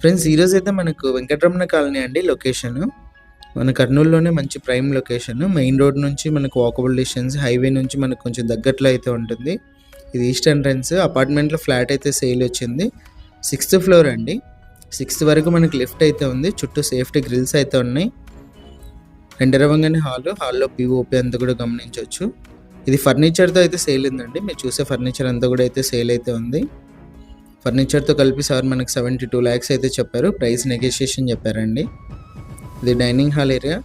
Friends ఈరోజైతే మనకు Venkataramana colony అండి లొకేషను. మన కర్నూలులోనే మంచి ప్రైమ్ లొకేషను. మెయిన్ రోడ్ నుంచి మనకు వాకబుల్ డిస్టెన్స్, హైవే నుంచి మనకు కొంచెం దగ్గరలో అయితే ఉంటుంది. ఇది ఈస్ట్ ఎంట్రన్స్. అపార్ట్మెంట్లో ఫ్లాట్ అయితే సేల్ వచ్చింది. 6th ఫ్లోర్ అండి. 6th వరకు మనకి లిఫ్ట్ అయితే ఉంది. చుట్టూ సేఫ్టీ గ్రిల్స్ అయితే ఉన్నాయి. ఎంటర్ అవ్వగానే హాల్లో పిఓపి అంతా కూడా గమనించవచ్చు. ఇది ఫర్నిచర్తో అయితే సేల్ ఉందండి. మీరు చూసే ఫర్నిచర్ అంతా కూడా అయితే సేల్ అయితే ఉంది. ఫర్నిచర్తో కలిపి సార్ మనకి 72 lakhs అయితే చెప్పారు. ప్రైస్ నెగోషియేషన్ చెప్పారండి. ఇది dining hall area.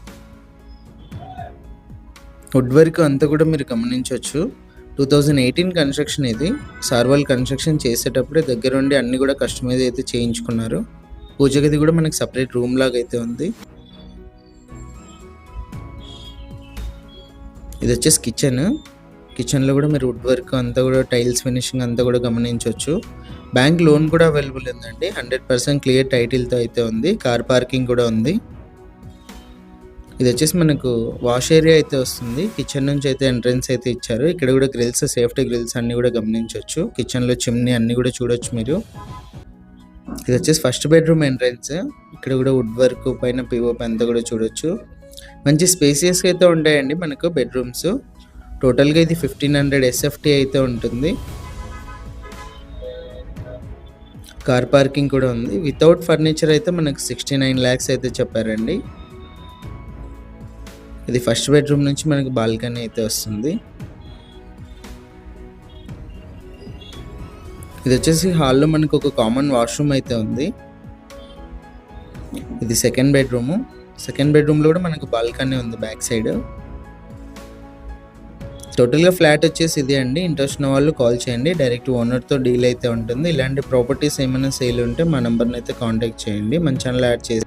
Wood work అంతా కూడా మీరు గమనించవచ్చు. 2018 కన్స్ట్రక్షన్ ఇది. సార్ వాళ్ళు కన్స్ట్రక్షన్ చేసేటప్పుడే దగ్గరుండి అన్ని కూడా కస్టమైజ్ అయితే చేయించుకున్నారు. పూజ గది కూడా మనకి సపరేట్ రూమ్ లాగా అయితే ఉంది. ఇది వచ్చేసి కిచెన్లో కూడా మీరు వుడ్ వర్క్ అంతా కూడా టైల్స్ ఫినిషింగ్ అంతా కూడా గమనించవచ్చు. బ్యాంక్ లోన్ కూడా అవైలబుల్ ఉందండి. 100% క్లియర్ టైటిల్తో అయితే ఉంది. కార్ పార్కింగ్ కూడా ఉంది. ఇది వచ్చేసి మనకు వాష్ ఏరియా అయితే వస్తుంది. కిచెన్ నుంచి అయితే ఎంట్రన్స్ అయితే ఇచ్చారు. ఇక్కడ కూడా గ్రిల్స్, సేఫ్టీ గ్రిల్స్ అన్నీ కూడా గమనించవచ్చు. కిచెన్లో చిమ్నీ అన్నీ కూడా చూడొచ్చు మీరు. ఇది వచ్చేసి ఫస్ట్ బెడ్రూమ్ ఎంట్రన్స్. ఇక్కడ కూడా వుడ్ వర్క్ పైన పిఓపి అంతా కూడా చూడొచ్చు. మంచి స్పేసియస్గా అయితే ఉంటాయండి మనకు బెడ్రూమ్స్. టోటల్గా ఇది 1500 SFT అయితే ఉంటుంది. కార్ పార్కింగ్ కూడా ఉంది. వితౌట్ ఫర్నిచర్ అయితే మనకు 69 lakhs అయితే చెప్పారండి. ఇది ఫస్ట్ బెడ్రూమ్ నుంచి మనకు బాల్కనీ అయితే వస్తుంది. ఇది వచ్చేసి హాల్లో మనకు ఒక కామన్ వాష్రూమ్ అయితే ఉంది. ఇది సెకండ్ బెడ్రూమ్లో కూడా మనకు బాల్కనీ ఉంది బ్యాక్ సైడ్. టోటల్గా ఫ్లాట్ వచ్చేసి ఇది అండి. ఇంట్రెస్ట్ ఉన్న వాళ్ళు కాల్ చేయండి. డైరెక్ట్ ఓనర్తో డీల్ అయితే ఉంటుంది. ఇలాంటి ప్రాపర్టీస్ ఏమైనా సేల్ ఉంటే మా నెంబర్ని అయితే కాంటాక్ట్ చేయండి. మన ఛానల్ యాడ్ చేసి